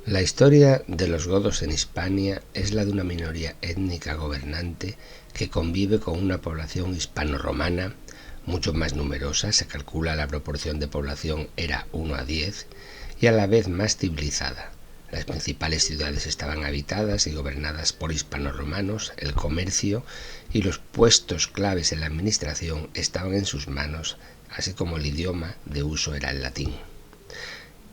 La historia de los godos en Hispania es la de una minoría étnica gobernante que convive con una población hispano-romana mucho más numerosa, se calcula la proporción de población era 1 a 10, y a la vez más civilizada. Las principales ciudades estaban habitadas y gobernadas por hispano-romanos, el comercio y los puestos claves en la administración estaban en sus manos, así como el idioma de uso era el latín.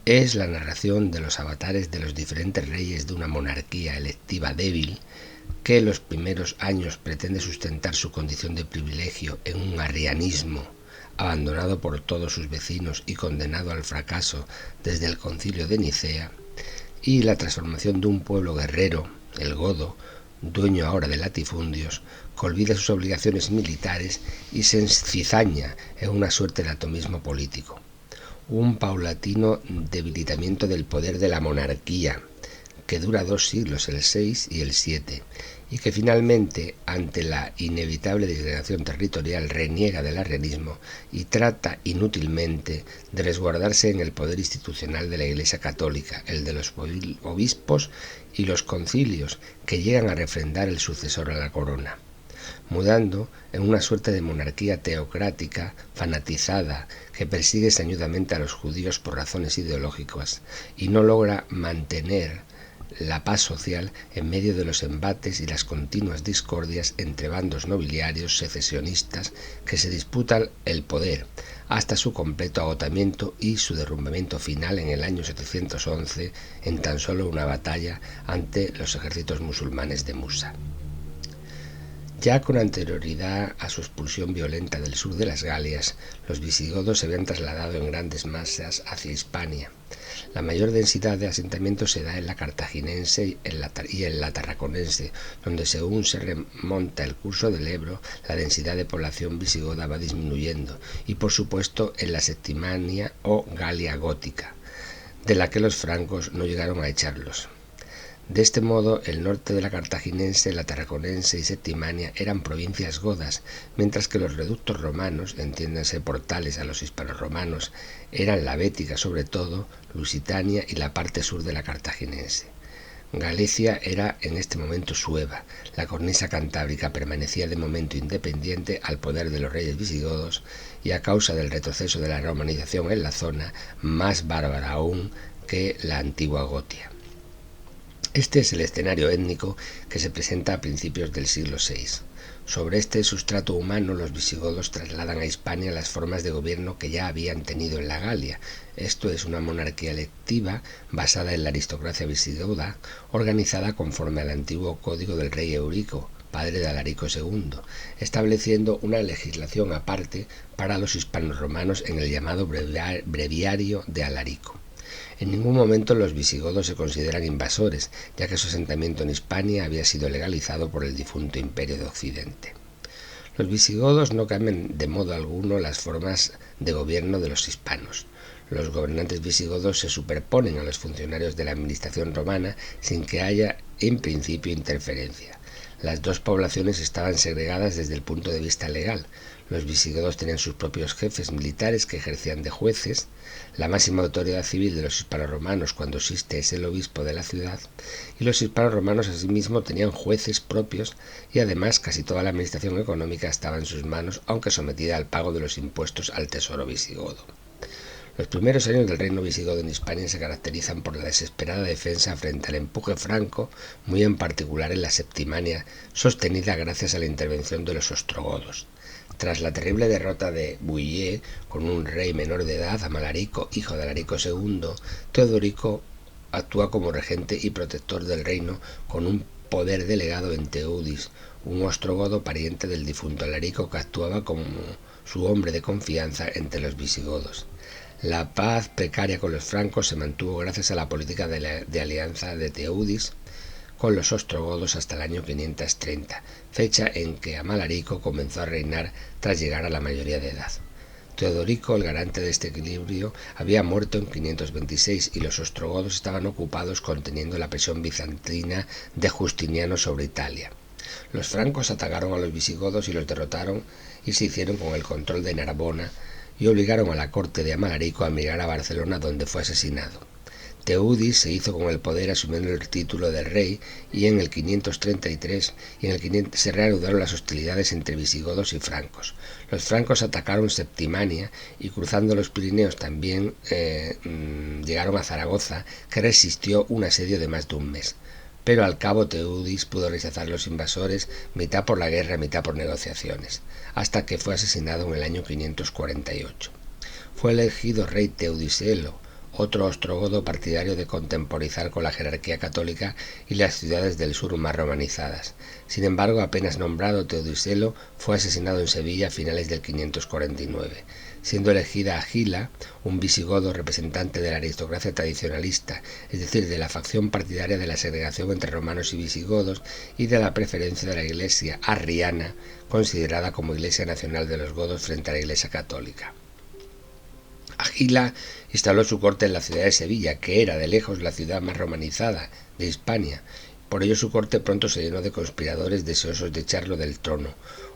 Es la narración de los avatares de los diferentes reyes de una monarquía electiva débil que en los primeros años pretende sustentar su condición de privilegio en un arrianismo abandonado por todos sus vecinos y condenado al fracaso desde el concilio de Nicea, y la transformación de un pueblo guerrero, el godo, dueño ahora de latifundios, que olvida sus obligaciones militares y se encizaña en una suerte de atomismo político. Un paulatino debilitamiento del poder de la monarquía, que dura 2 siglos, el 6 y el 7, y que finalmente, ante la inevitable disgregación territorial, reniega del arrianismo y trata inútilmente de resguardarse en el poder institucional de la Iglesia Católica, el de los obispos y los concilios, que llegan a refrendar el sucesor a la corona, mudando en una suerte de monarquía teocrática fanatizada que persigue sañudamente a los judíos por razones ideológicas y no logra mantener la paz social en medio de los embates y las continuas discordias entre bandos nobiliarios secesionistas que se disputan el poder hasta su completo agotamiento y su derrumbamiento final en el año 711 en tan solo una batalla ante los ejércitos musulmanes de Musa. Ya con anterioridad a su expulsión violenta del sur de las Galias, los visigodos se habían trasladado en grandes masas hacia Hispania. La mayor densidad de asentamientos se da en la cartaginense y en la tarraconense, donde según se remonta el curso del Ebro, la densidad de población visigoda va disminuyendo, y por supuesto en la Septimania o Galia gótica, de la que los francos no llegaron a echarlos. De este modo, el norte de la cartaginense, la tarraconense y Septimania eran provincias godas, mientras que los reductos romanos, entiéndanse portales a los hispanorromanos, eran la bética sobre todo, Lusitania y la parte sur de la cartaginense. Galicia era en este momento sueva, la cornisa cantábrica permanecía de momento independiente al poder de los reyes visigodos y a causa del retroceso de la romanización en la zona, más bárbara aún que la antigua Gotia. Este es el escenario étnico que se presenta a principios del siglo VI. Sobre este sustrato humano, los visigodos trasladan a Hispania las formas de gobierno que ya habían tenido en la Galia. Esto es una monarquía electiva basada en la aristocracia visigoda, organizada conforme al antiguo código del rey Eurico, padre de Alarico II, estableciendo una legislación aparte para los hispanorromanos en el llamado Breviario de Alarico. En ningún momento los visigodos se consideran invasores, ya que su asentamiento en Hispania había sido legalizado por el difunto Imperio de Occidente. Los visigodos no cambian de modo alguno las formas de gobierno de los hispanos. Los gobernantes visigodos se superponen a los funcionarios de la administración romana sin que haya en principio interferencia. Las dos poblaciones estaban segregadas desde el punto de vista legal. Los visigodos tenían sus propios jefes militares que ejercían de jueces. La máxima autoridad civil de los hispanorromanos cuando existe es el obispo de la ciudad, y los hispanorromanos asimismo tenían jueces propios y además casi toda la administración económica estaba en sus manos, aunque sometida al pago de los impuestos al tesoro visigodo. Los primeros años del reino visigodo en Hispania se caracterizan por la desesperada defensa frente al empuje franco, muy en particular en la Septimania, sostenida gracias a la intervención de los ostrogodos. Tras la terrible derrota de Bouillé, con un rey menor de edad, Amalarico, hijo de Alarico II, Teodorico actúa como regente y protector del reino con un poder delegado en Teudis, un ostrogodo pariente del difunto Alarico que actuaba como su hombre de confianza entre los visigodos. La paz precaria con los francos se mantuvo gracias a la política de alianza de Teudis con los ostrogodos hasta el año 530, fecha en que Amalarico comenzó a reinar tras llegar a la mayoría de edad. Teodorico, el garante de este equilibrio, había muerto en 526 y los ostrogodos estaban ocupados conteniendo la presión bizantina de Justiniano sobre Italia. Los francos atacaron a los visigodos y los derrotaron y se hicieron con el control de Narbona y obligaron a la corte de Amalarico a emigrar a Barcelona, donde fue asesinado. Teudis se hizo con el poder asumiendo el título de rey y en el 533 se reanudaron las hostilidades entre visigodos y francos. Los francos atacaron Septimania y cruzando los Pirineos también llegaron a Zaragoza, que resistió un asedio de más de un mes. Pero al cabo Teudis pudo rechazar a los invasores, mitad por la guerra, mitad por negociaciones, hasta que fue asesinado en el año 548. Fue elegido rey Teudicelo, otro ostrogodo partidario de contemporizar con la jerarquía católica y las ciudades del sur más romanizadas. Sin embargo, apenas nombrado, Teudicelo fue asesinado en Sevilla a finales del 549, siendo elegida Agila, un visigodo representante de la aristocracia tradicionalista, es decir, de la facción partidaria de la segregación entre romanos y visigodos y de la preferencia de la iglesia arriana, considerada como iglesia nacional de los godos frente a la iglesia católica. Agila instaló su corte en la ciudad de Sevilla, que era de lejos la ciudad más romanizada de Hispania. Por ello su corte pronto se llenó de conspiradores deseosos de echarlo del trono.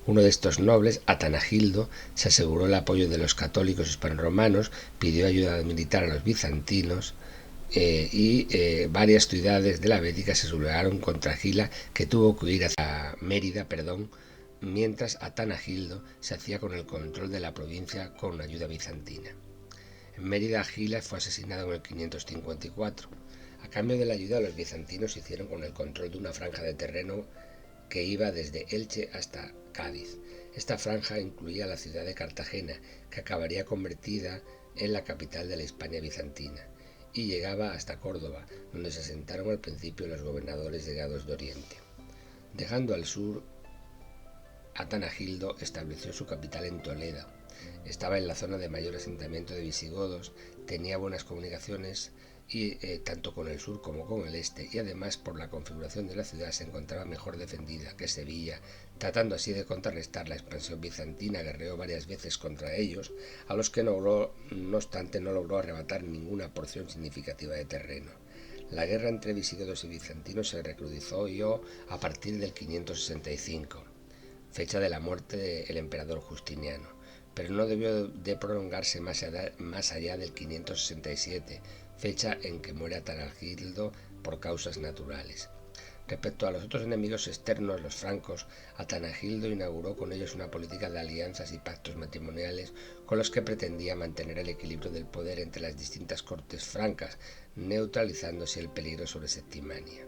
Uno de estos nobles, Atanagildo, se aseguró el apoyo de los católicos hispanoromanos, pidió ayuda militar a los bizantinos y varias ciudades de la Bética se sublevaron contra Agila, que tuvo que huir hacia Mérida, mientras Atanagildo se hacía con el control de la provincia con ayuda bizantina. En Mérida, Agila fue asesinado en el 554. A cambio de la ayuda, los bizantinos hicieron con el control de una franja de terreno que iba desde Elche hasta Cádiz. Esta franja incluía la ciudad de Cartagena, que acabaría convertida en la capital de la Hispania bizantina, y llegaba hasta Córdoba, donde se asentaron al principio los gobernadores llegados de Oriente. Dejando al sur, Atanagildo estableció su capital en Toledo. Estaba en la zona de mayor asentamiento de visigodos, tenía buenas comunicaciones y tanto con el sur como con el este, y además por la configuración de la ciudad se encontraba mejor defendida que Sevilla. Tratando así de contrarrestar la expansión bizantina, guerreó varias veces contra ellos, a los que no obstante no logró arrebatar ninguna porción significativa de terreno. La guerra entre visigodos y bizantinos se recrudezó a partir del 565, fecha de la muerte del emperador Justiniano, pero no debió de prolongarse más allá del 567, fecha en que muere Atanagildo por causas naturales. Respecto a los otros enemigos externos, los francos, Atanagildo inauguró con ellos una política de alianzas y pactos matrimoniales con los que pretendía mantener el equilibrio del poder entre las distintas cortes francas, neutralizándose el peligro sobre Septimania.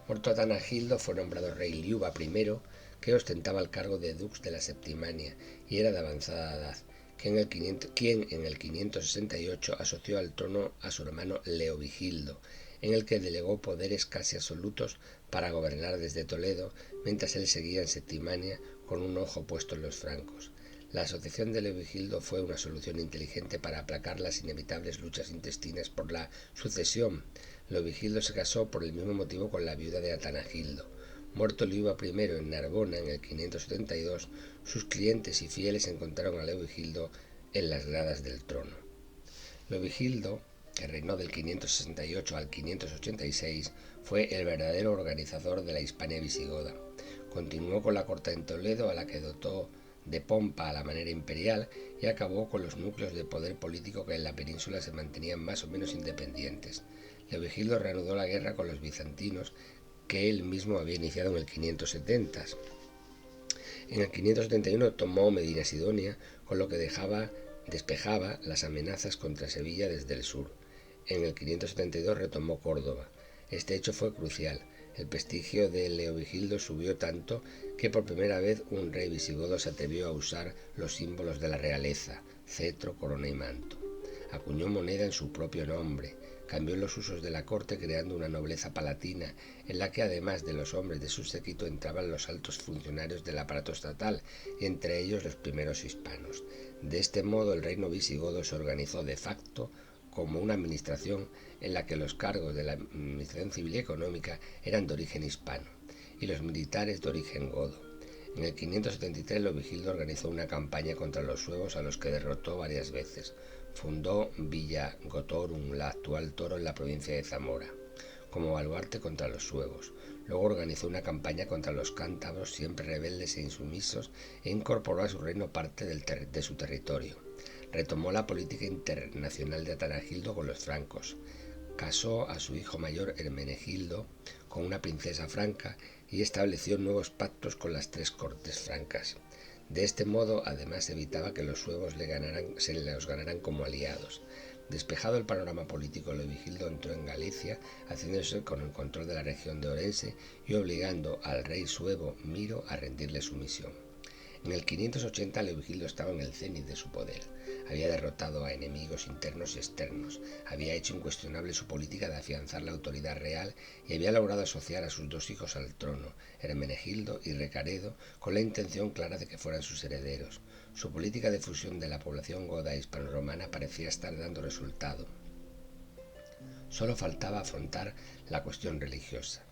Muerto Atanagildo, fue nombrado rey Liuba I, que ostentaba el cargo de dux de la Septimania y era de avanzada edad, quien en el 568 asoció al trono a su hermano Leovigildo, en el que delegó poderes casi absolutos para gobernar desde Toledo, mientras él seguía en Septimania con un ojo puesto en los francos. La asociación de Leovigildo fue una solución inteligente para aplacar las inevitables luchas intestinas por la sucesión. Leovigildo se casó por el mismo motivo con la viuda de Atanagildo. Muerto Liuba I en Narbona en el 572, sus clientes y fieles encontraron a Leovigildo en las gradas del trono. Leovigildo, que reinó del 568 al 586, fue el verdadero organizador de la Hispania visigoda. Continuó con la corte en Toledo, a la que dotó de pompa a la manera imperial, y acabó con los núcleos de poder político que en la península se mantenían más o menos independientes. Leovigildo reanudó la guerra con los bizantinos, que él mismo había iniciado en el 570. En el 571 tomó Medina Sidonia, con lo que despejaba las amenazas contra Sevilla desde el sur. En el 572 retomó Córdoba. Este hecho fue crucial. El prestigio de Leovigildo subió tanto que por primera vez un rey visigodo se atrevió a usar los símbolos de la realeza, cetro, corona y manto. Acuñó moneda en su propio nombre. Cambió los usos de la corte, creando una nobleza palatina en la que además de los hombres de su séquito entraban los altos funcionarios del aparato estatal, y entre ellos los primeros hispanos. De este modo el reino visigodo se organizó de facto como una administración en la que los cargos de la administración civil y económica eran de origen hispano y los militares de origen godo. En el 573 Leovigildo organizó una campaña contra los suevos, a los que derrotó varias veces. Fundó Villa Gotorum, la actual Toro, en la provincia de Zamora, como baluarte contra los suevos. Luego organizó una campaña contra los cántabros, siempre rebeldes e insumisos, e incorporó a su reino parte de su territorio. Retomó la política internacional de Atanagildo con los francos. casó a su hijo mayor Hermenegildo con una princesa franca y estableció nuevos pactos con las tres cortes francas. De este modo, además, evitaba que los suevos se los ganaran como aliados. Despejado el panorama político, Leovigildo entró en Galicia, haciéndose con el control de la región de Orense y obligando al rey suevo Miro a rendirle sumisión. En el 580 Leovigildo estaba en el cenit de su poder. Había derrotado a enemigos internos y externos, había hecho incuestionable su política de afianzar la autoridad real y había logrado asociar a sus dos hijos al trono, Hermenegildo y Recaredo, con la intención clara de que fueran sus herederos. Su política de fusión de la población goda e hispanorromana parecía estar dando resultado. Solo faltaba afrontar la cuestión religiosa.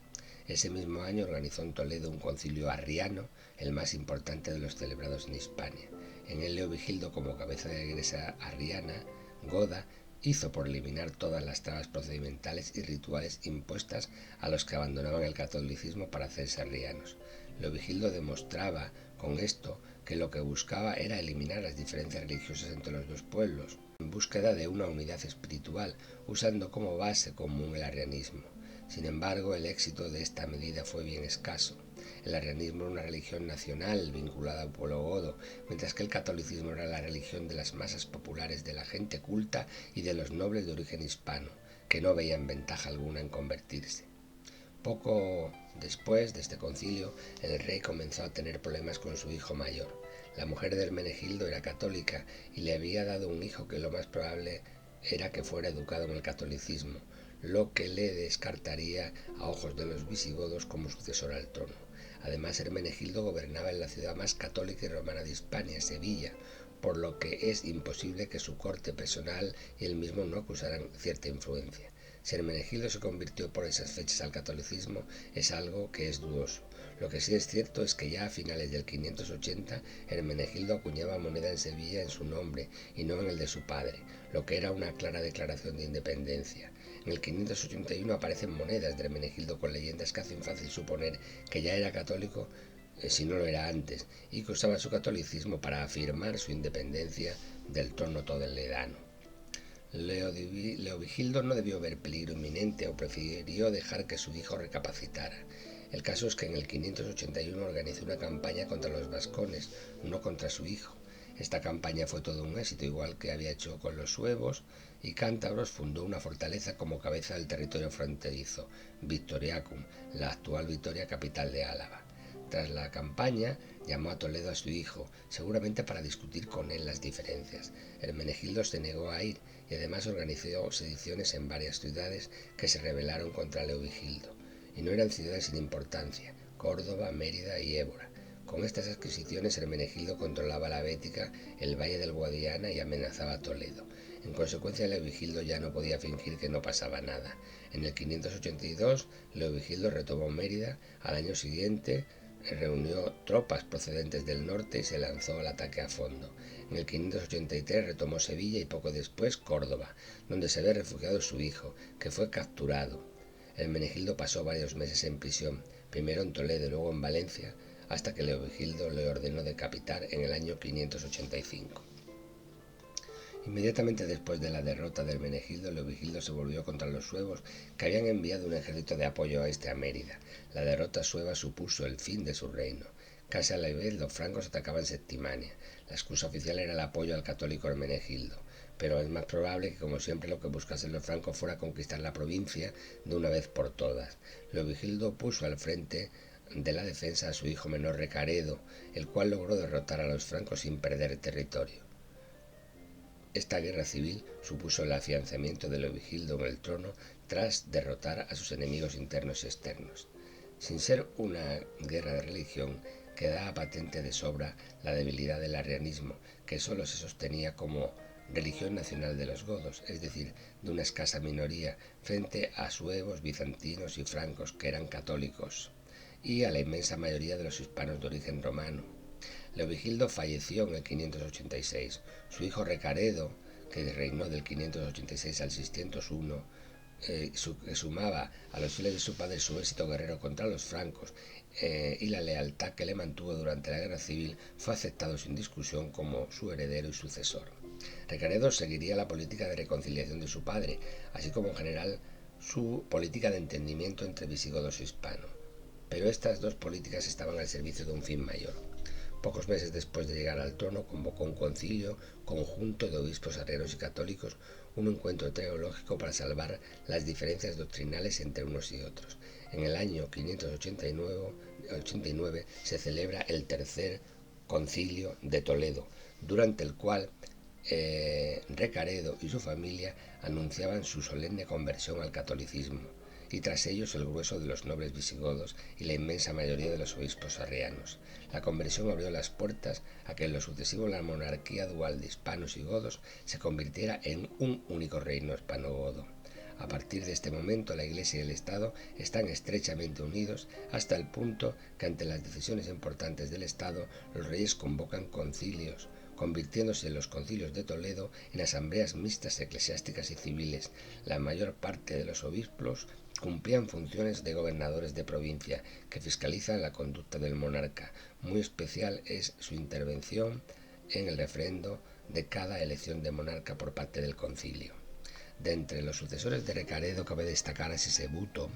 Ese mismo año organizó en Toledo un concilio arriano, el más importante de los celebrados en Hispania. En él Leovigildo, como cabeza de la iglesia arriana, goda, hizo por eliminar todas las trabas procedimentales y rituales impuestas a los que abandonaban el catolicismo para hacerse arrianos. Leovigildo demostraba con esto que lo que buscaba era eliminar las diferencias religiosas entre los dos pueblos, en búsqueda de una unidad espiritual, usando como base común el arrianismo. Sin embargo, el éxito de esta medida fue bien escaso. El arrianismo era una religión nacional vinculada al pueblo godo, mientras que el catolicismo era la religión de las masas populares, de la gente culta y de los nobles de origen hispano, que no veían ventaja alguna en convertirse. Poco después de este concilio, el rey comenzó a tener problemas con su hijo mayor. La mujer de Hermenegildo era católica y le había dado un hijo que lo más probable era que fuera educado en el catolicismo, lo que le descartaría a ojos de los visigodos como sucesor al trono. Además, Hermenegildo gobernaba en la ciudad más católica y romana de Hispania, Sevilla, por lo que es imposible que su corte personal y él mismo no acusaran cierta influencia. Si Hermenegildo se convirtió por esas fechas al catolicismo es algo que es dudoso. Lo que sí es cierto es que ya a finales del 580 Hermenegildo acuñaba moneda en Sevilla en su nombre y no en el de su padre, lo que era una clara declaración de independencia. En el 581 aparecen monedas de Hermenegildo con leyendas que hacen fácil suponer que ya era católico si no lo era antes, y que usaba su catolicismo para afirmar su independencia del trono toledano. Leovigildo no debió ver peligro inminente o prefirió dejar que su hijo recapacitara. El caso es que en el 581 organizó una campaña contra los vascones, no contra su hijo. Esta campaña fue todo un éxito, igual que había hecho con los suevos y cántabros. Fundó una fortaleza como cabeza del territorio fronterizo, Victoriacum, la actual Vitoria, capital de Álava. Tras la campaña, llamó a Toledo a su hijo, seguramente para discutir con él las diferencias. Hermenegildo se negó a ir y además organizó sediciones en varias ciudades que se rebelaron contra Leovigildo. Y no eran ciudades sin importancia: Córdoba, Mérida y Évora. Con estas adquisiciones, Hermenegildo controlaba la Bética, el valle del Guadiana y amenazaba a Toledo. En consecuencia, Leovigildo ya no podía fingir que no pasaba nada. En el 582, Leovigildo retomó Mérida. Al año siguiente, reunió tropas procedentes del norte y se lanzó al ataque a fondo. En el 583 retomó Sevilla y poco después Córdoba, donde se había refugiado su hijo, que fue capturado. Hermenegildo pasó varios meses en prisión, primero en Toledo y luego en Valencia, hasta que Leovigildo le ordenó decapitar en el año 585. Inmediatamente después de la derrota de Hermenegildo, Leovigildo se volvió contra los suevos, que habían enviado un ejército de apoyo a Mérida. La derrota sueva supuso el fin de su reino. Casi a la vez los francos atacaban Septimania. La excusa oficial era el apoyo al católico Hermenegildo, pero es más probable que, como siempre, lo que buscasen los francos fuera conquistar la provincia de una vez por todas. Leovigildo puso al frente de la defensa a su hijo menor Recaredo, el cual logró derrotar a los francos sin perder territorio. Esta guerra civil supuso el afianzamiento de Leovigildo en el trono tras derrotar a sus enemigos internos y externos. Sin ser una guerra de religión, quedaba patente de sobra la debilidad del arrianismo, que sólo se sostenía como religión nacional de los godos, es decir, de una escasa minoría, frente a suevos, bizantinos y francos, que eran católicos, y a la inmensa mayoría de los hispanos de origen romano. Leovigildo falleció en el 586. Su hijo Recaredo, que reinó del 586 al 601, que sumaba a los fieles de su padre su éxito guerrero contra los francos y la lealtad que le mantuvo durante la guerra civil, fue aceptado sin discusión como su heredero y sucesor. Recaredo seguiría la política de reconciliación de su padre, así como en general su política de entendimiento entre visigodos e hispanos, pero estas dos políticas estaban al servicio de un fin mayor. Pocos meses después de llegar al trono, convocó un concilio conjunto de obispos arrianos y católicos, un encuentro teológico para salvar las diferencias doctrinales entre unos y otros. En el año 589 se celebra el tercer concilio de Toledo, durante el cual Recaredo y su familia anunciaban su solemne conversión al catolicismo, y tras ellos el grueso de los nobles visigodos y la inmensa mayoría de los obispos arrianos. La conversión abrió las puertas a que en lo sucesivo la monarquía dual de hispanos y godos se convirtiera en un único reino hispano-godo. A partir de este momento la Iglesia y el Estado están estrechamente unidos hasta el punto que ante las decisiones importantes del Estado los reyes convocan concilios, convirtiéndose los concilios de Toledo en asambleas mixtas eclesiásticas y civiles. La mayor parte de los obispos cumplían funciones de gobernadores de provincia que fiscalizan la conducta del monarca. Muy especial es su intervención en el refrendo de cada elección de monarca por parte del concilio. De entre los sucesores de Recaredo cabe destacar a Sisebuto,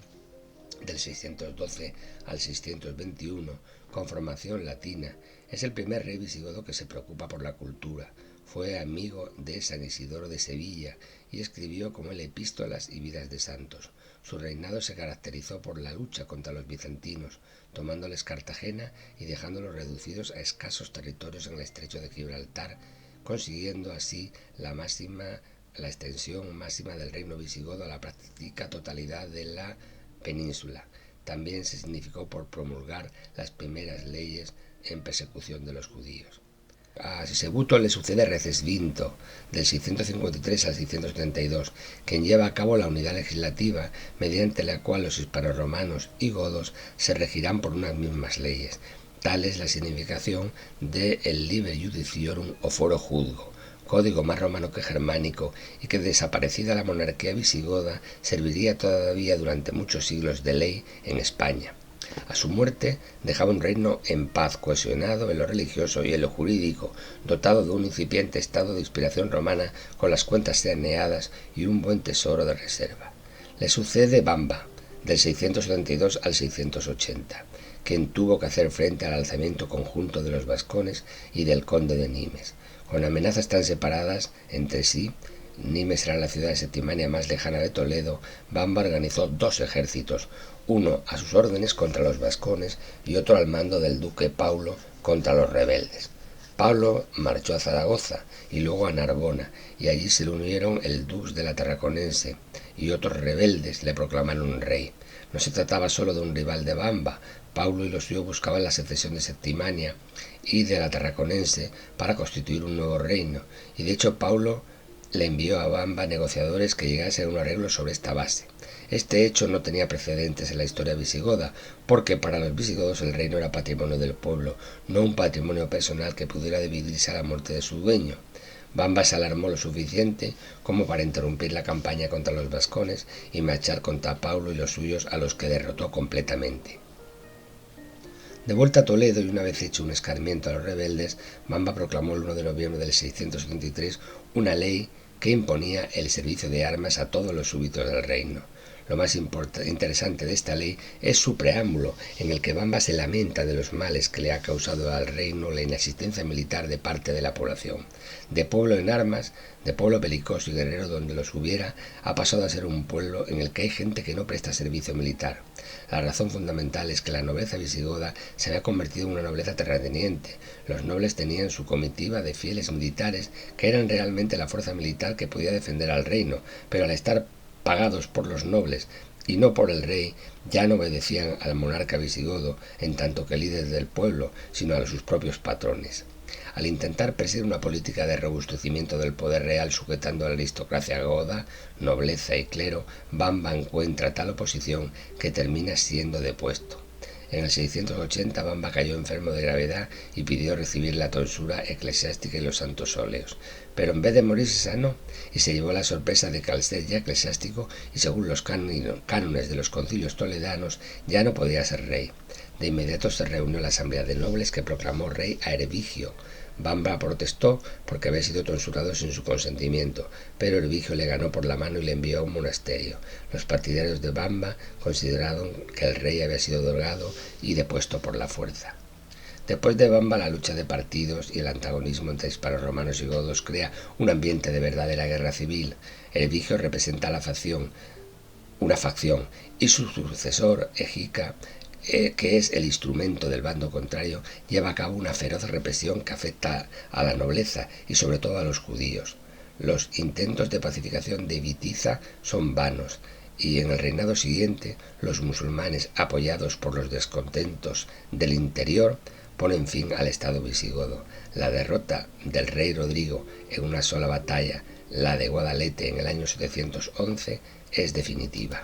del 612 al 621, con formación latina. Es el primer rey visigodo que se preocupa por la cultura. Fue amigo de San Isidoro de Sevilla y escribió como él epístolas y vidas de santos. Su reinado se caracterizó por la lucha contra los bizantinos, tomándoles Cartagena y dejándolos reducidos a escasos territorios en el estrecho de Gibraltar, consiguiendo así la extensión máxima del reino visigodo a la práctica totalidad de la península. También se significó por promulgar las primeras leyes en persecución de los judíos. A Sisebuto le sucede Recesvinto, del 653 al 632, quien lleva a cabo la unidad legislativa, mediante la cual los hispanoromanos y godos se regirán por unas mismas leyes. Tal es la significación de el Liber Judiciorum o Foro Juzgo, código más romano que germánico, y que desaparecida la monarquía visigoda serviría todavía durante muchos siglos de ley en España. A su muerte dejaba un reino en paz, cohesionado en lo religioso y en lo jurídico, dotado de un incipiente estado de inspiración romana con las cuentas saneadas y un buen tesoro de reserva. Le sucede Bamba, del 672 al 680, quien tuvo que hacer frente al alzamiento conjunto de los vascones y del conde de Nimes. Con amenazas tan separadas entre sí, Nimes era la ciudad septimania más lejana de Toledo, Bamba organizó dos ejércitos, uno a sus órdenes contra los vascones y otro al mando del duque Paulo contra los rebeldes. Paulo marchó a Zaragoza y luego a Narbona, y allí se le unieron el dux de la Tarraconense y otros rebeldes le proclamaron rey. No se trataba solo de un rival de Bamba. Paulo y los suyos buscaban la secesión de Septimania y de la Tarraconense para constituir un nuevo reino, y de hecho Paulo le envió a Bamba negociadores que llegasen a un arreglo sobre esta base. Este hecho no tenía precedentes en la historia visigoda, porque para los visigodos el reino era patrimonio del pueblo, no un patrimonio personal que pudiera dividirse a la muerte de su dueño. Bamba se alarmó lo suficiente como para interrumpir la campaña contra los vascones y marchar contra Paulo y los suyos, a los que derrotó completamente. De vuelta a Toledo y una vez hecho un escarmiento a los rebeldes, Bamba proclamó el 1 de noviembre del 673 una ley que imponía el servicio de armas a todos los súbditos del reino. Lo más interesante de esta ley es su preámbulo, en el que Bamba se lamenta de los males que le ha causado al reino la inexistencia militar de parte de la población. De pueblo en armas, de pueblo belicoso y guerrero donde los hubiera, ha pasado a ser un pueblo en el que hay gente que no presta servicio militar. La razón fundamental es que la nobleza visigoda se había convertido en una nobleza terrateniente. Los nobles tenían su comitiva de fieles militares que eran realmente la fuerza militar que podía defender al reino, pero al estar pagados por los nobles y no por el rey, ya no obedecían al monarca visigodo en tanto que líder del pueblo, sino a sus propios patrones. Al intentar perseguir una política de robustecimiento del poder real sujetando a la aristocracia goda, nobleza y clero, Bamba encuentra tal oposición que termina siendo depuesto. En el 680 Bamba cayó enfermo de gravedad y pidió recibir la tonsura eclesiástica y los santos óleos, pero en vez de morir se sanó y se llevó la sorpresa de que al ser ya eclesiástico y según los cánones de los concilios toledanos ya no podía ser rey. De inmediato se reunió la asamblea de nobles que proclamó rey a Hervigio. Bamba protestó porque había sido tonsurado sin su consentimiento, pero Helvigio le ganó por la mano y le envió a un monasterio. Los partidarios de Bamba consideraron que el rey había sido drogado y depuesto por la fuerza. Después de Bamba, la lucha de partidos y el antagonismo entre hispanorromanos y godos crea un ambiente de verdadera guerra civil. Helvigio representa a una facción, y su sucesor, Egica, que es el instrumento del bando contrario, lleva a cabo una feroz represión que afecta a la nobleza y sobre todo a los judíos. Los intentos de pacificación de Witiza son vanos, y en el reinado siguiente los musulmanes, apoyados por los descontentos del interior, ponen fin al estado visigodo. La derrota del rey Rodrigo en una sola batalla, la de Guadalete en el año 711, es definitiva.